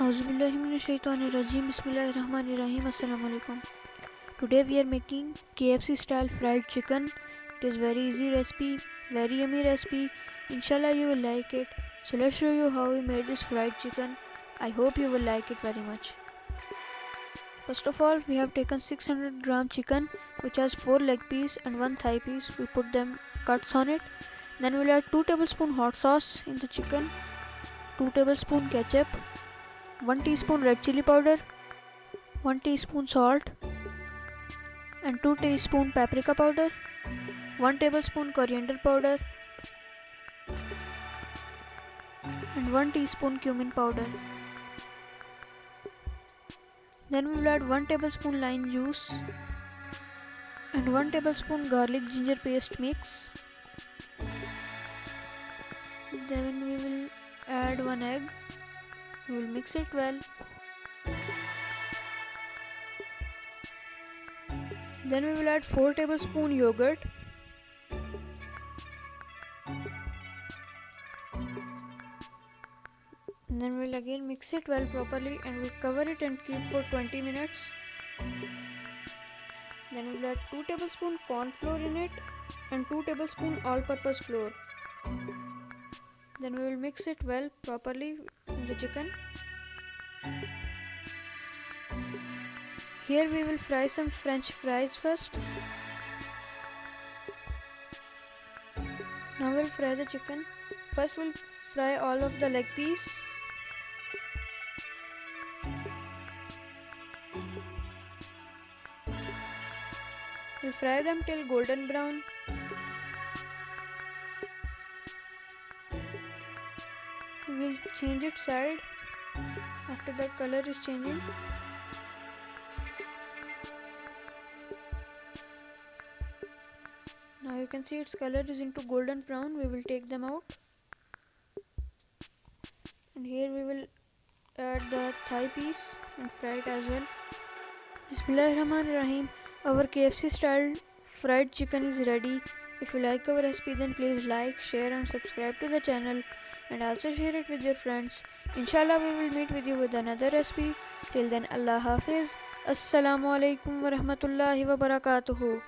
Auzubillahiminash-shaytanir-rajim. Bismillahir-rahmanir-rahim. Assalamu alaikum. Today we are making KFC style fried chicken. It is very easy recipe, very yummy recipe. Inshallah you will like it. So let's show you how we made this fried chicken. I hope you will like it very much. First of all, we have taken 600 gram chicken which has 4 leg piece and 1 thigh piece. We put them cuts on it. Then we'll add 2 tablespoon hot sauce in the chicken, 2 tablespoon ketchup, 1 teaspoon red chili powder, 1 teaspoon salt and 2 teaspoon paprika powder, 1 tablespoon coriander powder and 1 teaspoon cumin powder. Then we will add 1 tablespoon lime juice and 1 tablespoon garlic ginger paste mix. Then we will add 1 egg. We will mix it well. Then we will add 4 tablespoon yogurt. And then we will again mix it well properly and we'll cover it and keep for 20 minutes. Then we will add 2 tablespoon corn flour in it and 2 tablespoon all-purpose flour. Then we will mix it well properly in the chicken. Here we will fry some French fries first. Now we'll fry the chicken. First we'll fry all of the leg piece. We'll fry them till golden brown. We will change its side after the color is changing. Now you can see its color is into golden brown. We will take them out. And here we will add the thigh piece and fry it as well. Bismillahirrahmanirrahim. Our KFC style fried chicken is ready. If you like our recipe then please like, share and subscribe to the channel and also share it with your friends. Inshallah we will meet with you with another recipe. Till then, Allah Hafiz. Assalamu alaikum wa rahmatullahi wa barakatuhu.